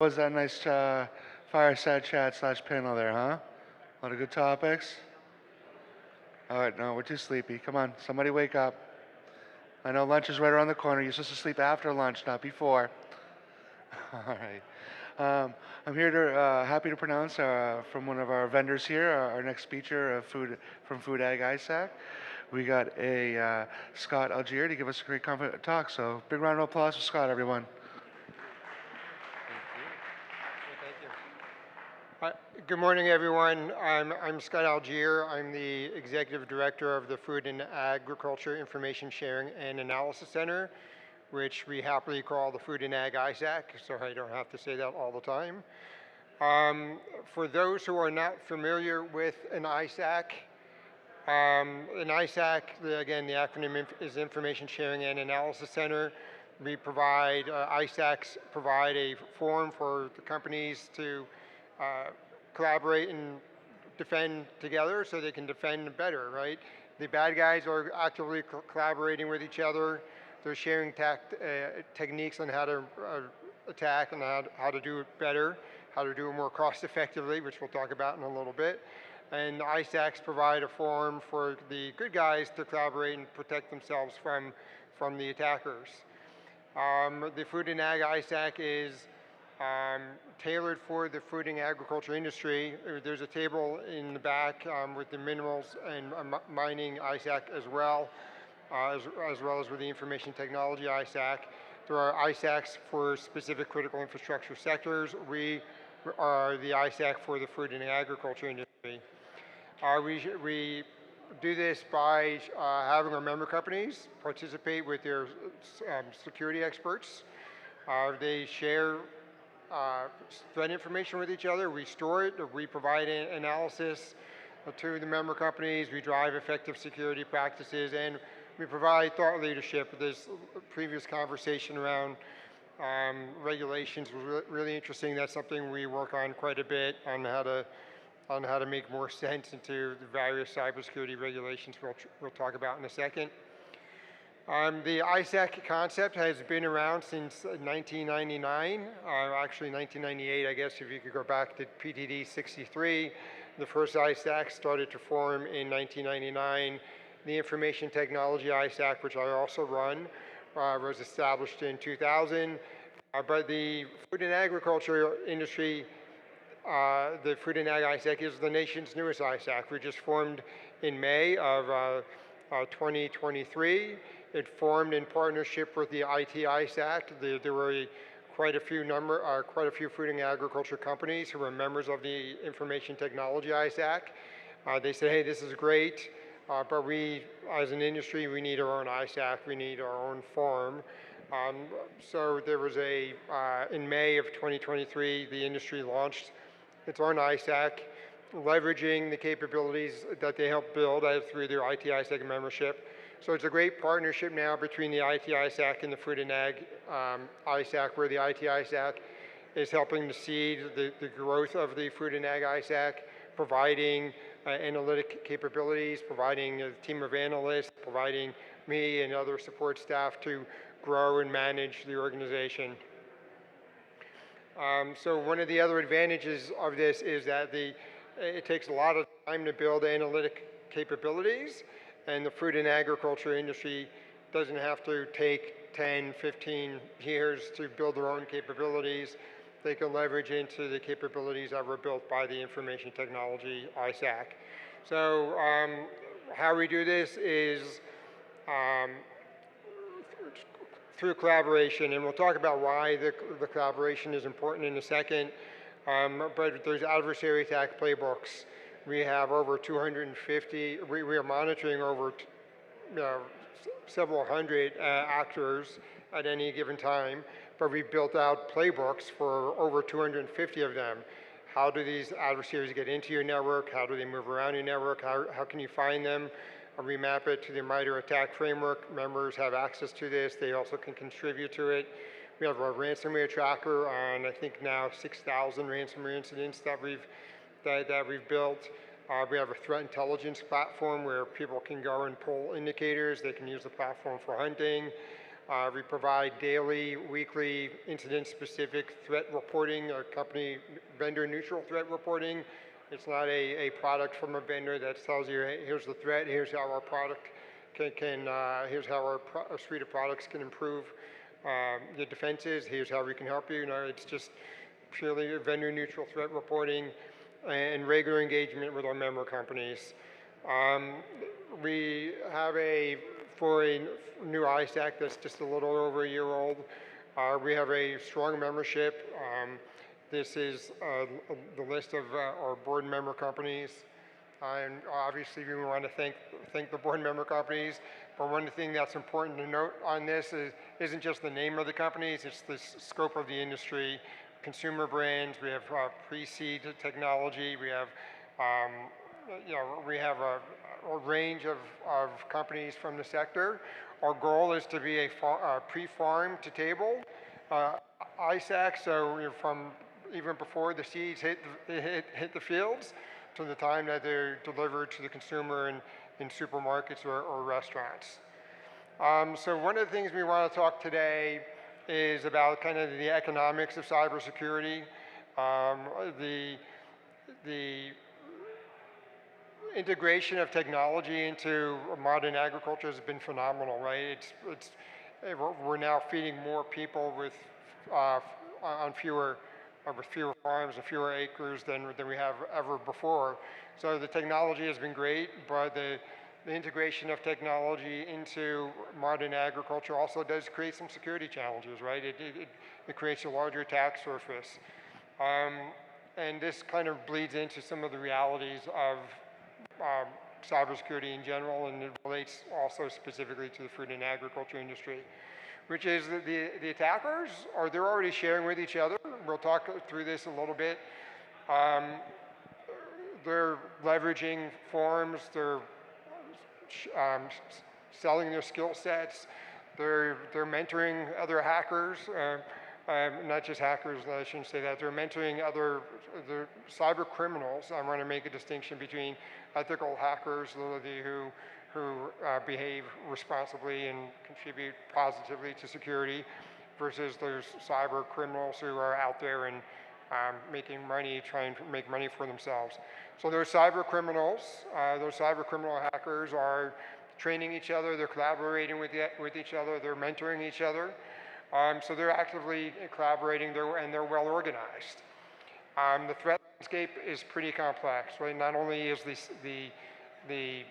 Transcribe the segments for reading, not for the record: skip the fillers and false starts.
Was that nice fireside chat slash panel there, huh? A lot of good topics. All right, no, we're too sleepy. Come on, somebody wake up. I know lunch is right around the corner. You're supposed to sleep after lunch, not before. All right. I'm here to happy to pronounce from one of our vendors here, our next speaker from Food Ag-ISAC. We got a Scott Algeier to give us a great talk. So big round of applause for Scott, everyone. Hi, good morning, everyone. I'm Scott Algeier. I'm the Executive Director of the Food and Agriculture Information Sharing and Analysis Center, which we happily call the Food and Ag-ISAC, so I don't have to say that all the time. For those who are not familiar with an ISAC, again, the acronym is Information Sharing and Analysis Center. We provide, ISACs provide a forum for the companies to collaborate and defend together so they can defend better, right? The bad guys are actively collaborating with each other. They're sharing techniques on how to attack and how to do it better, how to do it more cost effectively, which we'll talk about in a little bit. And ISACs provide a forum for the good guys to collaborate and protect themselves from the attackers. The Food and Ag ISAC is tailored for the food and agriculture industry. There's a table in the back with the minerals and mining ISAC as well as with the information technology ISAC. There are ISACs for specific critical infrastructure sectors. We are the ISAC for the food and agriculture industry. We do this by having our member companies participate with their security experts. They share threat information with each other. We store it. We provide analysis to the member companies. We drive effective security practices, and we provide thought leadership. This previous conversation around regulations was really interesting. That's something we work on quite a bit on how to make more sense into the various cybersecurity regulations we'll talk about in a second. The ISAC concept has been around since 1999, actually 1998, I guess, if you could go back to PTD 63. The first ISAC started to form in 1999. The Information Technology ISAC, which I also run, was established in 2000. But the food and agriculture industry, the Food and Ag ISAC is the nation's newest ISAC. We just formed in May of 2023. It formed in partnership with the IT ISAC. There were quite a few food and agriculture companies who were members of the Information Technology ISAC. They said, hey, this is great, but we, as an industry, we need our own ISAC. We need our own forum. So there was in May of 2023, the industry launched its own ISAC, leveraging the capabilities that they helped build through their IT ISAC membership. So it's a great partnership now between the IT ISAC and the Food and Ag ISAC, where the IT ISAC is helping to seed the growth of the Food and Ag ISAC, providing analytic capabilities, providing a team of analysts, providing me and other support staff to grow and manage the organization. So one of the other advantages of this is that it takes a lot of time to build analytic capabilities, and the food and agriculture industry doesn't have to take 10, 15 years to build their own capabilities. They can leverage into the capabilities that were built by the Information Technology ISAC. So how we do this is through collaboration, and we'll talk about why the collaboration is important in a second, but there's adversary attack playbooks. We have over 250, we are monitoring over several hundred actors at any given time, but we've built out playbooks for over 250 of them. How do these adversaries get into your network? How do they move around your network? How can you find them? We map it to the MITRE ATT&CK framework. Members have access to this. They also can contribute to it. We have a ransomware tracker on, I think now 6,000 ransomware incidents that we've built. We have a threat intelligence platform where people can go and pull indicators. They can use the platform for hunting. We provide daily, weekly, incident-specific threat reporting, company vendor-neutral threat reporting. It's not a product from a vendor that tells you, hey, here's the threat, here's how our product here's how our suite of products can improve the defenses, here's how we can help you. No, it's just purely vendor-neutral threat reporting and regular engagement with our member companies. We have for a new ISAC that's just a little over a year old, we have a strong membership. This is the list of our board member companies. And obviously we want to thank the board member companies, but one thing that's important to note on this isn't just the name of the companies, it's the scope of the industry. Consumer brands, we have pre-seed technology, we have we have a range of companies from the sector. Our goal is to be a pre-farm to table ISAC, so from even before the seeds hit the fields to the time that they're delivered to the consumer in supermarkets or restaurants. So one of the things we want to talk today is about kind of the economics of cybersecurity. The integration of technology into modern agriculture has been phenomenal, right? We're now feeding more people with fewer farms and fewer acres than we have ever before. So the technology has been great, but the integration of technology into modern agriculture also does create some security challenges, right? It creates a larger attack surface. And this kind of bleeds into some of the realities of cybersecurity in general, and it relates also specifically to the food and agriculture industry, which is that the attackers, they're already sharing with each other. We'll talk through this a little bit. They're leveraging forums, they're selling their skill sets, they're mentoring other hackers, not just hackers, I shouldn't say that, they're mentoring other cyber criminals. I want to make a distinction between ethical hackers, who behave responsibly and contribute positively to security, versus those cyber criminals who are out there and making money, trying to make money for themselves. So those cyber criminals, those cyber criminal hackers are training each other, they're collaborating with each other, they're mentoring each other. So they're actively collaborating, and they're well organized. The threat landscape is pretty complex, right? Not only is the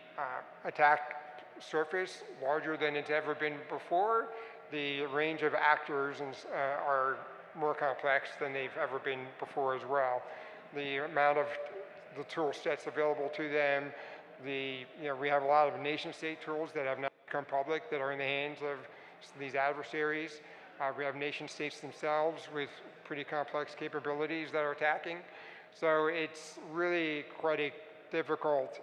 attack surface larger than it's ever been before, the range of actors are more complex than they've ever been before as well. The amount of the tool sets available to them, we have a lot of nation state tools that have not become public that are in the hands of these adversaries. We have nation states themselves with pretty complex capabilities that are attacking. So it's really quite a difficult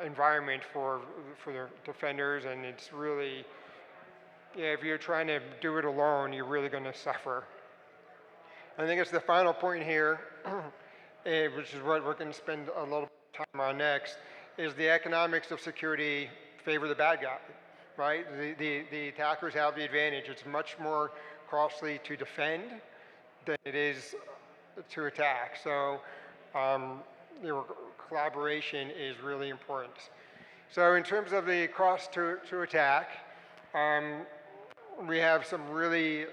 environment for the defenders, and it's really, if you're trying to do it alone, you're really going to suffer. I think it's the final point here, which is what we're going to spend a little time on next, is the economics of security favor the bad guy, right? The attackers have the advantage. It's much more costly to defend than it is to attack. So collaboration is really important. So in terms of the cost to attack, we have some really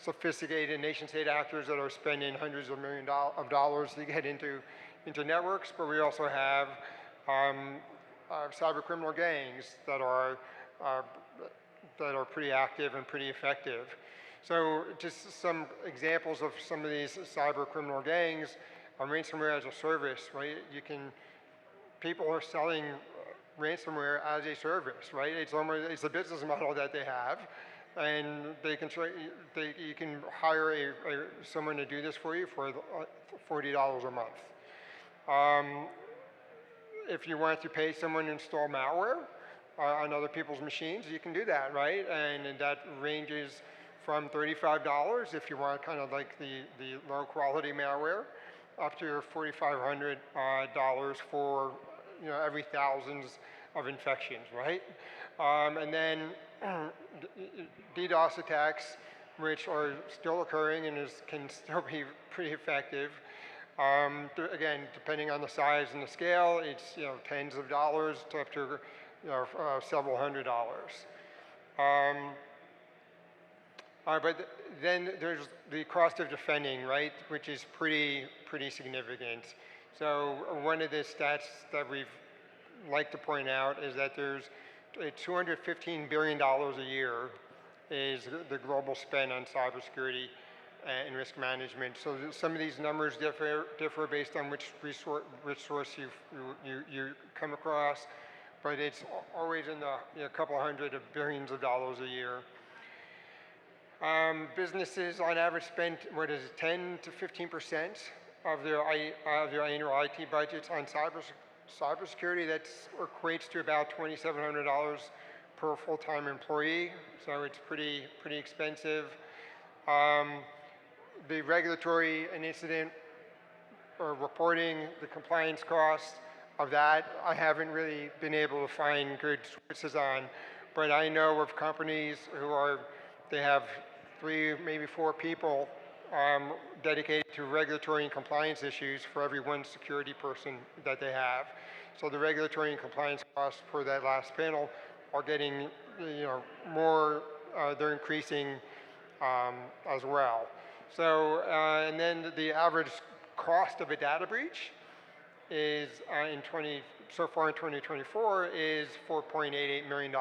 sophisticated nation-state actors that are spending hundreds of millions of dollars to get into networks, but we also have cyber criminal gangs that are pretty active and pretty effective. So just some examples of some of these cyber criminal gangs. Ransomware as a service, right? People are selling ransomware as a service, right? It's a business model that they have, and you can hire someone to do this for you for $40 a month. If you want to pay someone to install malware on other people's machines, you can do that, right? And that ranges from $35 if you want kind of like the low quality malware, up to $4,500 for every thousands of infections, right? And then DDoS attacks, which are still occurring and can still be pretty effective. Again, depending on the size and the scale, it's tens of dollars to up to several $100s. But then there's the cost of defending, right, which is pretty significant. So one of the stats that we've like to point out is that there's $215 billion a year is the global spend on cybersecurity and risk management. So some of these numbers differ based on which resource you come across, but it's always in the couple hundred of billions of dollars a year. Businesses on average spend, 10 to 15% of their annual IT budgets on cybersecurity. That equates to about $2,700 per full-time employee, so it's pretty expensive. The regulatory and incident reporting, the compliance costs of that, I haven't really been able to find good sources on, but I know of companies they have 3, maybe 4 people dedicated to regulatory and compliance issues for every one security person that they have. So the regulatory and compliance costs for that last panel are getting more, they're increasing as well. So, and then the average cost of a data breach is so far in 2024 is $4.88 million.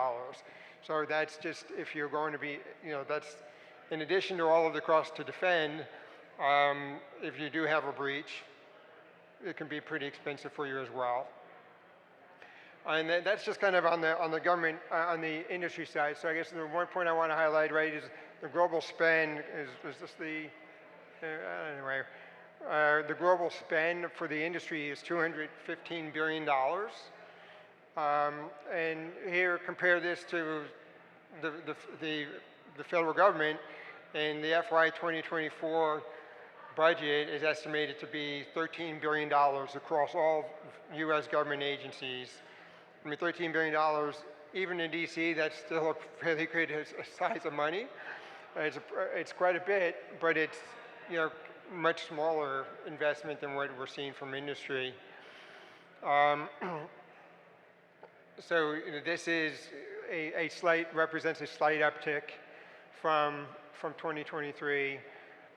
So that's just, if you're going to be, that's in addition to all of the costs to defend, if you do have a breach, it can be pretty expensive for you as well. And that's just kind of on the government, on the industry side. So I guess the one point I want to highlight, right, is the global spend is just anyway, the global spend for the industry is $215 billion. And here, compare this to the federal government, and the FY 2024 budget is estimated to be $13 billion across all U.S. government agencies. I mean, $13 billion, even in DC, that's still a fairly good size of money. It's quite a bit, but it's much smaller investment than what we're seeing from industry. So this is represents a slight uptick from 2023.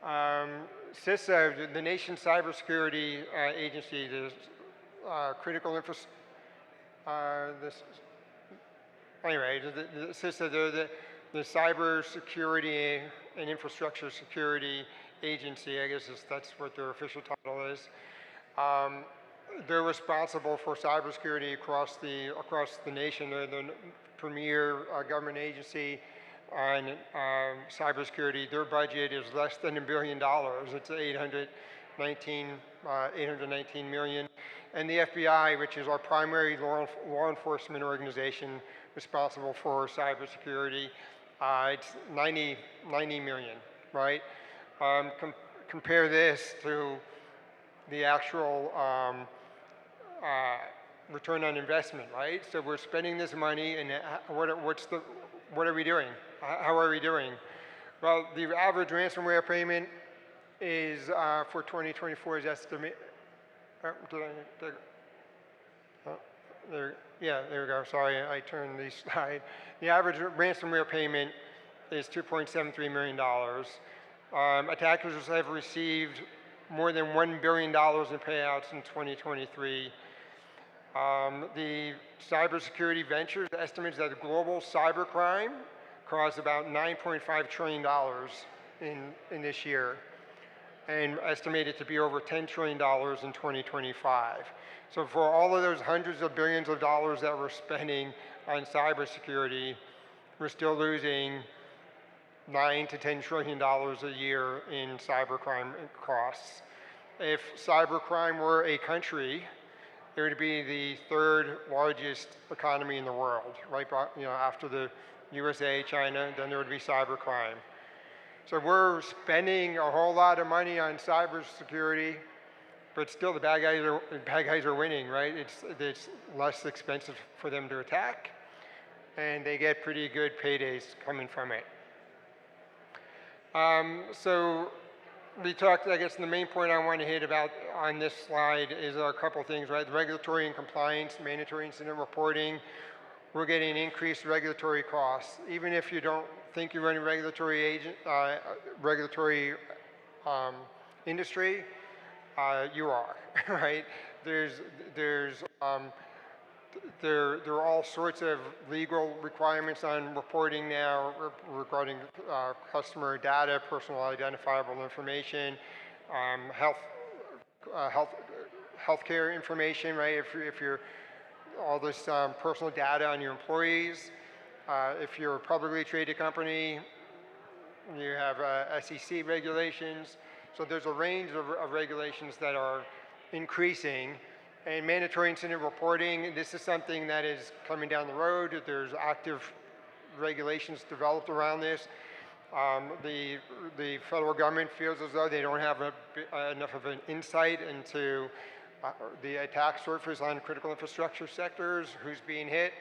CISA, the nation's cybersecurity agency, the critical infrastructure. Anyway, the CISA, they're the Cybersecurity and Infrastructure Security Agency. I guess that's what their official title is. They're responsible for cybersecurity across the nation. They're the premier government agency on cybersecurity. Their budget is less than $1 billion. It's $819 million. And the FBI, which is our primary law enforcement organization responsible for cybersecurity, it's $90 million, right? Compare this to the actual return on investment, right? So we're spending this money, and what are we doing? How are we doing? Well, the average ransomware payment is for 2024 is estimated. There we go. Sorry, I turned the slide. The average ransomware payment is $2.73 million. Attackers have received more than $1 billion in payouts in 2023. The cybersecurity ventures estimates that global cybercrime caused about $9.5 trillion in this year, and estimated to be over $10 trillion in 2025. So for all of those hundreds of billions of dollars that we're spending on cybersecurity, we're still losing $9 to $10 trillion a year in cybercrime costs. If cybercrime were a country, it would be the 3rd largest economy in the world, right? After the USA, China, then there would be cybercrime. So we're spending a whole lot of money on cybersecurity, but still the bad guys are winning, right? It's less expensive for them to attack. and they get pretty good paydays coming from it. So we talked, I guess the main point I want to hit about on this slide is a couple things, right? The regulatory and compliance, mandatory incident reporting. We're getting increased regulatory costs. Even if you don't think you're running regulatory industry, you are, right? There's there are all sorts of legal requirements on reporting now regarding customer data, personal identifiable information, health, healthcare information, right? If you're all this personal data on your employees, if you're a publicly traded company, you have SEC regulations. So there's a range of regulations that are increasing. And mandatory incident reporting, this is something that is coming down the road. There's active regulations developed around this. The federal government feels as though they don't have enough of an insight into the attack surface on critical infrastructure sectors, who's being hit.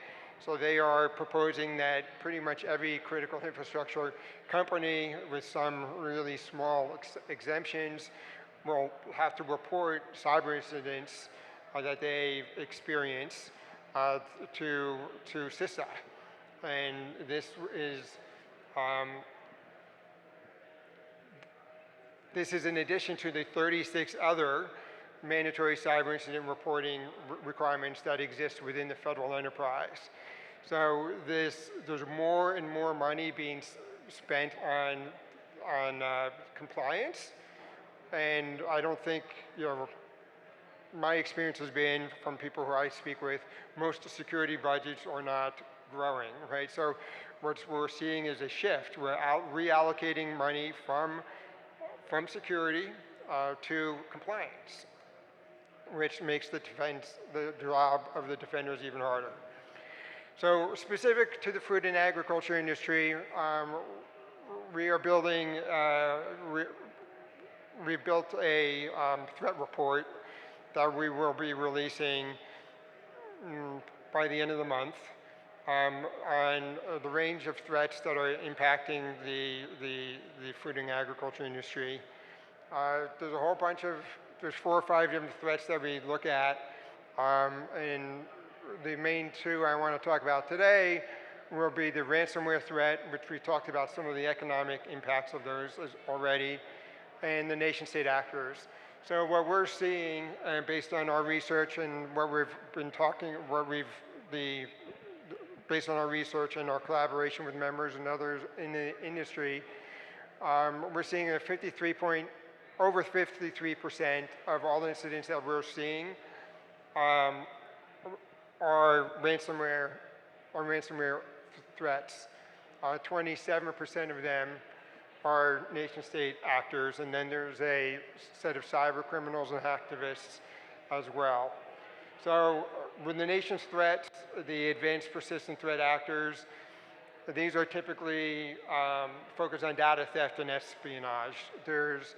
So they are proposing that pretty much every critical infrastructure company, with some really small exemptions, will have to report cyber incidents that they experience to CISA. And this is in addition to the 36 other mandatory cyber incident reporting requirements that exist within the federal enterprise. So there's more and more money being spent on compliance, and I don't think, my experience has been from people who I speak with, most security budgets are not growing, right? So what we're seeing is a shift. We're reallocating money from security to compliance, which makes the job of the defenders even harder. So specific to the food and agriculture industry, we are building, we built a threat report that we will be releasing by the end of the month on the range of threats that are impacting the food and agriculture industry. There's a whole bunch of, there's 4 or 5 different threats that we look at, and the main 2 I want to talk about today will be the ransomware threat, which we talked about some of the economic impacts of those already, and the nation-state actors. So what we're seeing, based on our research and what we've been talking, based on our research and our collaboration with members and others in the industry, we're seeing over 53% of all incidents that we're seeing are ransomware threats. 27% of them are nation-state actors, and then there's a set of cyber criminals and activists as well. So with the nation's threats, the advanced persistent threat actors, these are typically focused on data theft and espionage. There's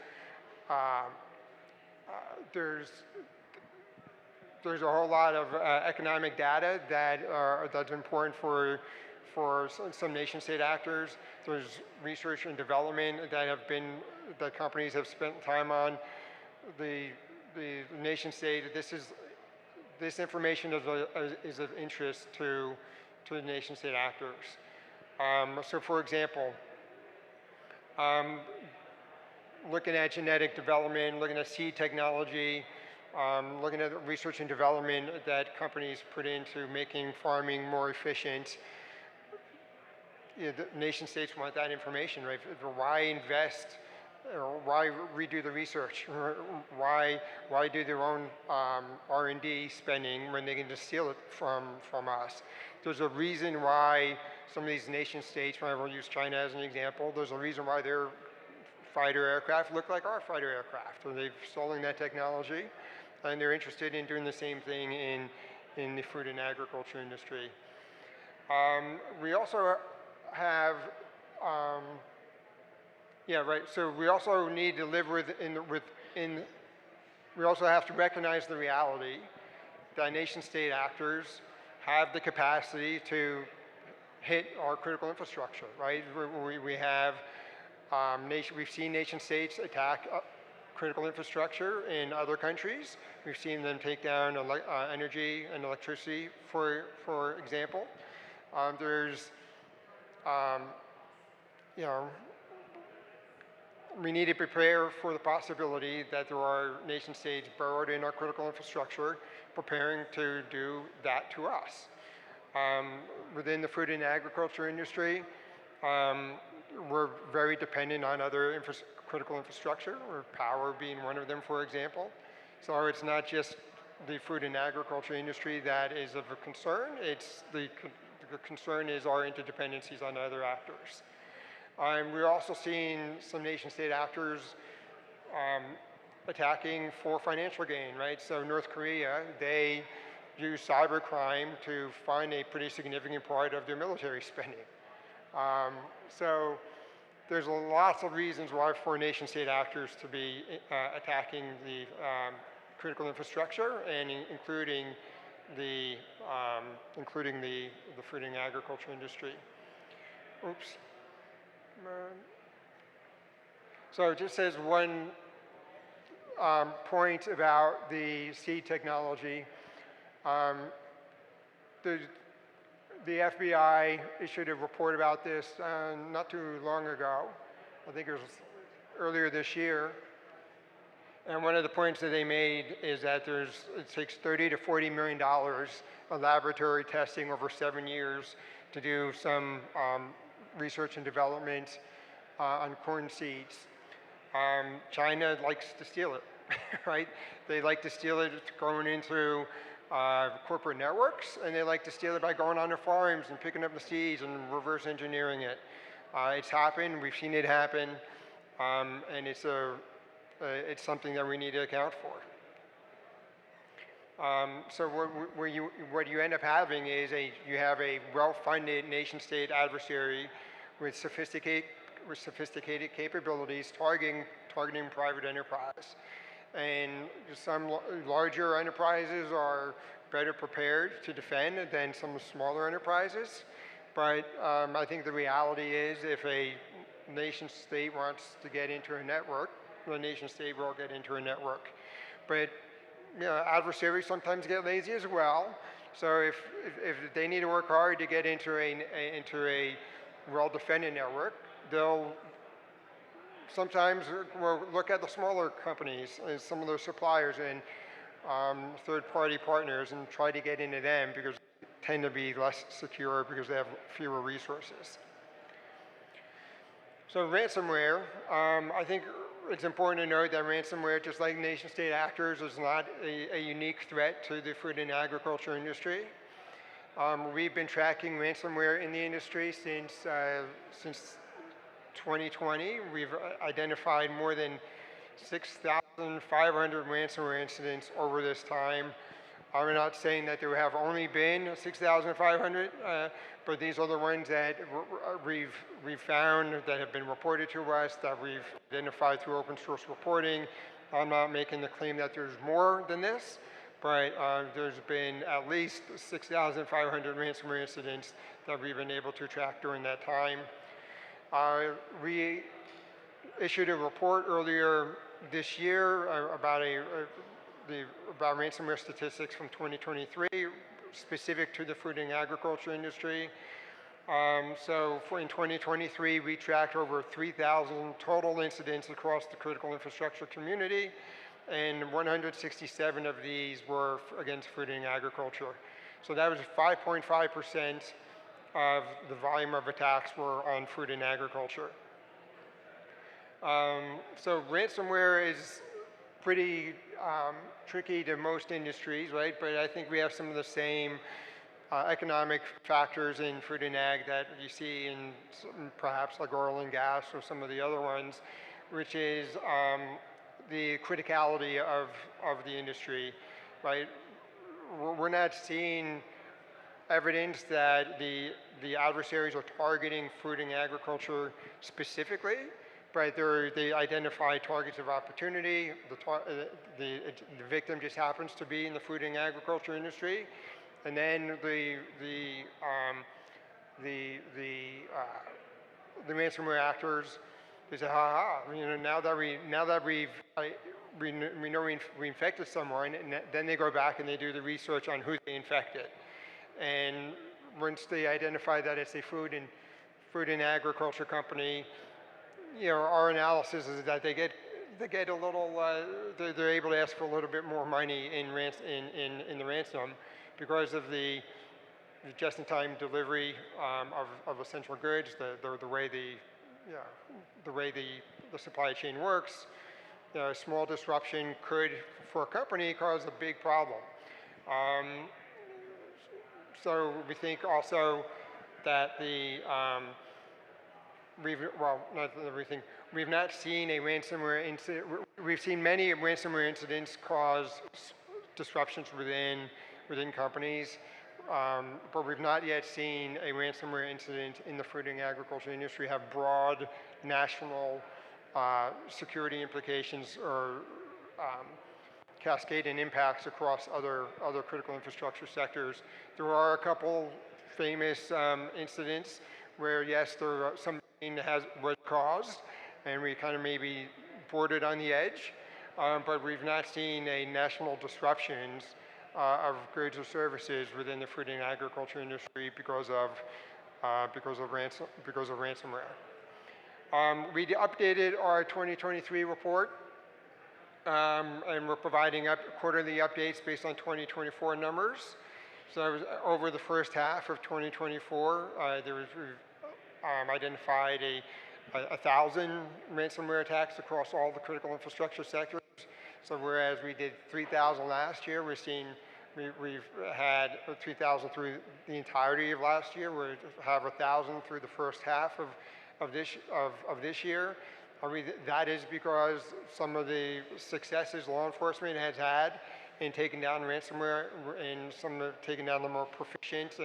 a whole lot of economic data that's important for some nation-state actors. There's research and development that companies have spent time on. The nation-state, this information is of interest to the nation-state actors. So for example, looking at genetic development, looking at seed technology, looking at research and development that companies put into making farming more efficient. The nation states want that information, right? Why invest, or why redo the research? Why do their own R&D spending when they can just steal it from us? There's a reason why some of these nation states, when I will use China as an example, there's a reason why their fighter aircraft look like our fighter aircraft. And they've stolen that technology, and they're interested in doing the same thing in the food and agriculture industry. We also have, so we also need to live we also have to recognize the reality that nation-state actors have the capacity to hit our critical infrastructure, right? We have we've seen nation states attack critical infrastructure in other countries. We've seen them take down energy and electricity, for example. There's, you know, we need to prepare for the possibility that there are nation states burrowed in our critical infrastructure preparing to do that to us. Within the food and agriculture industry, we're very dependent on other critical infrastructure, or power being one of them, for example. So it's not just the food and agriculture industry that is of a concern, it's the concern is our interdependencies on other actors. We're also seeing some nation-state actors attacking for financial gain, right? So North Korea, they use cybercrime to fund a pretty significant part of their military spending. So there's lots of reasons why for nation-state actors to be attacking the critical infrastructure, and including the food and agriculture industry. Oops. So just as one point about the seed technology, the FBI issued a report about this not too long ago. I think it was earlier this year. And one of the points that they made is that it takes $30 to $40 million of laboratory testing over 7 years to do some research and development on corn seeds. China likes to steal it, right? They like to steal it going into corporate networks, and they like to steal it by going on their farms and picking up the seeds and reverse engineering it. It's happened, we've seen it happen, and it's something that we need to account for. So what you end up having is you have a well-funded nation-state adversary with sophisticated capabilities targeting private enterprise. And some larger enterprises are better prepared to defend than some smaller enterprises. But I think the reality is, if a nation state wants to get into a network, the nation state will get into a network. But adversaries sometimes get lazy as well. So if they need to work hard to get into a well-defended network, they'll sometimes look at the smaller companies and some of their suppliers and third-party partners and try to get into them, because they tend to be less secure because they have fewer resources. So ransomware, I think it's important to note that ransomware, just like nation-state actors, is not a unique threat to the food and agriculture industry. We've been tracking ransomware in the industry since 2020. We've identified more than 6,500 ransomware incidents over this time. I'm not saying that there have only been 6,500, but these are the ones that we've found, that have been reported to us, that we've identified through open source reporting. I'm not making the claim that there's more than this, but there's been at least 6,500 ransomware incidents that we've been able to track during that time. We issued a report earlier this year about ransomware statistics from 2023, specific to the food and agriculture industry. So in 2023, we tracked over 3,000 total incidents across the critical infrastructure community, and 167 of these were against food and agriculture. So that was 5.5% of the volume of attacks were on food and agriculture. So ransomware is pretty tricky to most industries, right? But I think we have some of the same economic factors in food and ag that you see in perhaps like oil and gas or some of the other ones, which is the criticality of the industry, right? We're not seeing evidence that the adversaries are targeting food and agriculture specifically, but they identify targets of opportunity. The victim just happens to be in the food and agriculture industry, and then the the ransomware actors. They say, ha ha, now that we know we infected someone, and then they go back and they do the research on who they infected. And once they identify that it's a food and agriculture company, our analysis is that they get a little, they're able to ask for a little bit more money in the ransom because of the just-in-time delivery of essential goods, the way the supply chain works. A small disruption could, for a company, cause a big problem. So we think also that we've not seen a ransomware incident. We've seen many ransomware incidents cause disruptions within companies, but we've not yet seen a ransomware incident in the food and agriculture industry have broad national security implications or cascading impacts across other critical infrastructure sectors. There are a couple famous incidents where, yes, something was caused, and we kind of maybe bordered on the edge, but we've not seen a national disruptions of goods or services within the food and agriculture industry because of ransomware. We updated our 2023 report, and we're providing quarterly updates based on 2024 numbers. So over the first half of 2024, we've identified 1,000 ransomware attacks across all the critical infrastructure sectors. So whereas we did 3,000 last year, we've had 3,000 through the entirety of last year. We have 1,000 through the first half of this year. That is because some of the successes law enforcement has had in taking down ransomware and taking down the more proficient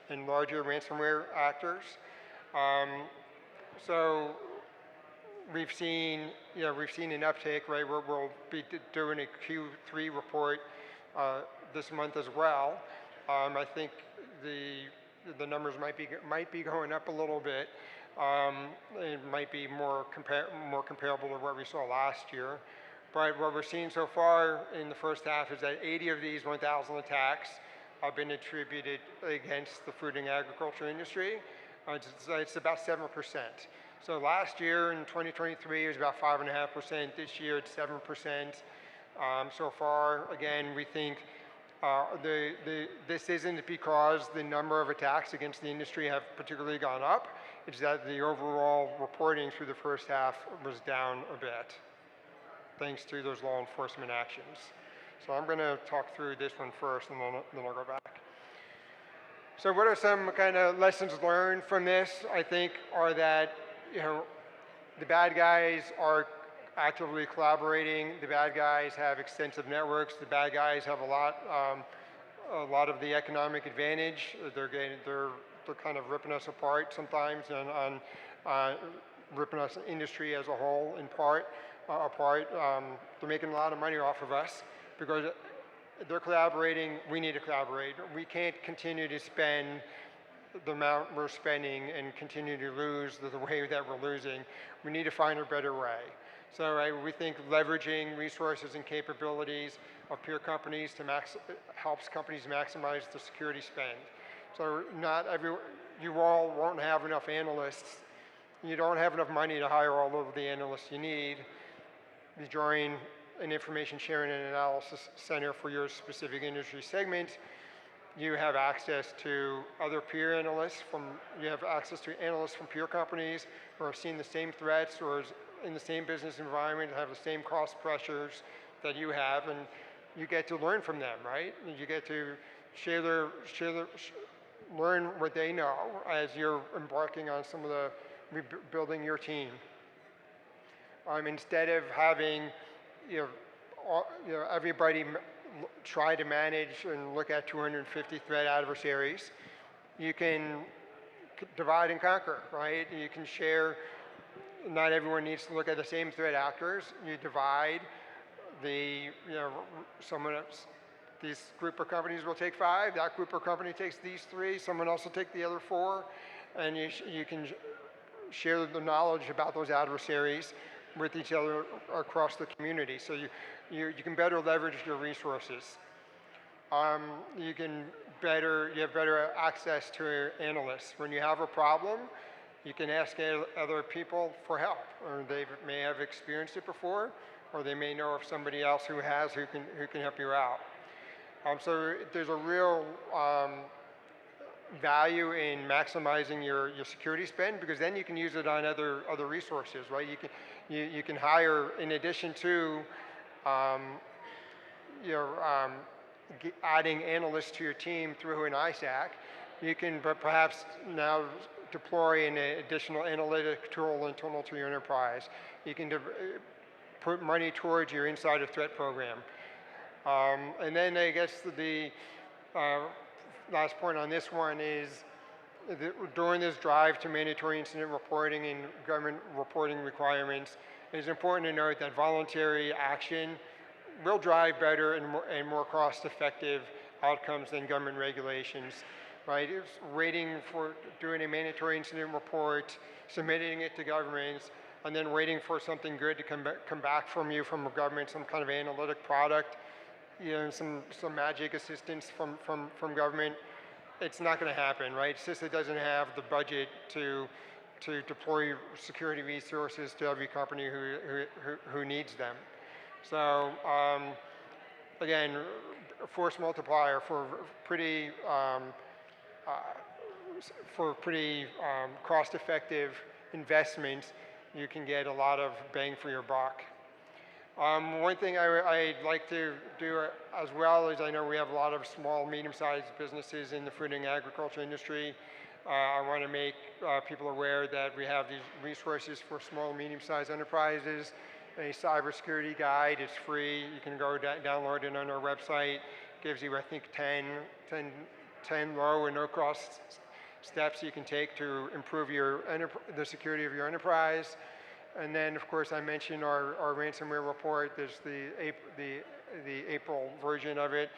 and larger ransomware actors. So we've seen an uptake, right? We'll be doing a Q3 report this month as well. I think the numbers might be going up a little bit. It might be more comparable to what we saw last year. But what we're seeing so far in the first half is that 80 of these 1,000 attacks have been attributed against the food and agriculture industry. It's about 7%. So last year in 2023 it was about 5.5%. This year it's 7%. So far, again, we think this isn't because the number of attacks against the industry have particularly gone up. It's that the overall reporting through the first half was down a bit, thanks to those law enforcement actions. So I'm going to talk through this one first, and then I'll go back. So what are some kind of lessons learned from this? I think are that the bad guys are actively collaborating. The bad guys have extensive networks. The bad guys have a lot of the economic advantage. They're kind of ripping us apart sometimes, and ripping us industry as a whole apart. They're making a lot of money off of us because they're collaborating. We need to collaborate. We can't continue to spend the amount we're spending and continue to lose the way that we're losing. We need to find a better way. So we think leveraging resources and capabilities of peer companies helps companies maximize the security spend. So you all won't have enough analysts. You don't have enough money to hire all of the analysts you need. You join an information sharing and analysis center for your specific industry segment. You have access to other peer analysts you have access to analysts from peer companies who are seeing the same threats or in the same business environment, have the same cost pressures that you have, and you get to learn from them, right? You get to learn what they know as you're embarking on some of the rebuilding your team. Instead of having everybody try to manage and look at 250 threat adversaries, you can divide and conquer, right? You can share. Not everyone needs to look at the same threat actors. You divide this group of companies will take 5, that group of company takes these 3, someone else will take the other 4, and you can share the knowledge about those adversaries with each other across the community. So you can better leverage your resources. You have better access to analysts. When you have a problem, you can ask other people for help, or they may have experienced it before, or they may know of somebody else who can help you out. So there's a real value in maximizing your security spend, because then you can use it on other resources, right? You can hire, in addition to adding analysts to your team through an ISAC, you can perhaps now deploy an additional analytic tool internal to your enterprise. You can put money towards your insider threat program. And then I guess the last point on this one is during this drive to mandatory incident reporting and government reporting requirements, it is important to note that voluntary action will drive better and more cost-effective outcomes than government regulations, right? It's waiting for doing a mandatory incident report, submitting it to governments, and then waiting for something good to come back from you from a government, some kind of analytic product, some magic assistance from government. It's not going to happen, right? CISA doesn't have the budget to deploy security resources to every company who needs them. So again, a force multiplier for pretty cost-effective investments, you can get a lot of bang for your buck. One thing I'd like to do as well is, I know we have a lot of small, medium-sized businesses in the food and agriculture industry. I want to make people aware that we have these resources for small, medium-sized enterprises. A cybersecurity guide, it's free. You can go download it on our website. Gives you, I think, 10 low and no-cost steps you can take to improve the security of your enterprise. And then, of course, I mentioned our ransomware report. There's the April version of it.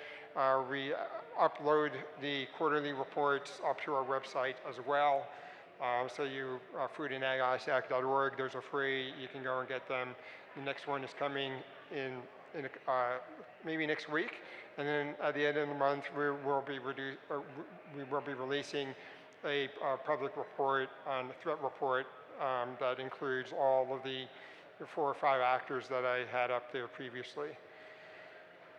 We upload the quarterly reports up to our website as well. So foodandag-ISAC.org, those are free. You can go and get them. The next one is coming in maybe next week. And then at the end of the month, we will be releasing a public report on the threat report that includes all of the 4 or 5 actors that I had up there previously.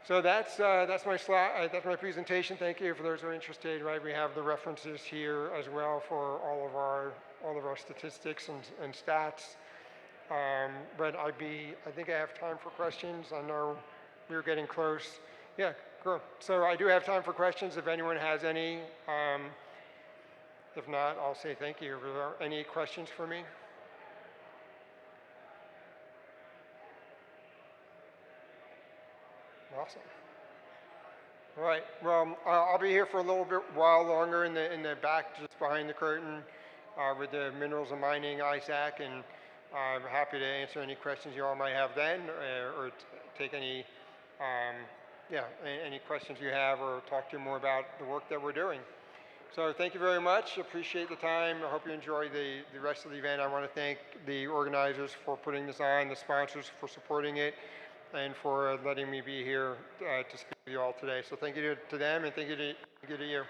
So that's my slide. That's my presentation. Thank you for those who are interested. Right, we have the references here as well for all of our statistics and stats. But I think I have time for questions. I know we're getting close. Yeah, cool. So I do have time for questions if anyone has any. If not, I'll say thank you. Are there any questions for me? Awesome. All right. Well, I'll be here for a little bit while longer in the back, just behind the curtain, with the minerals and mining ISAC, and I'm happy to answer any questions you all might have then, or take any any questions you have, or talk to you more about the work that we're doing. So thank you very much. Appreciate the time. I hope you enjoy the rest of the event. I want to thank the organizers for putting this on, the sponsors for supporting it, and for letting me be here to speak with you all today. So thank you to them, and thank you to you.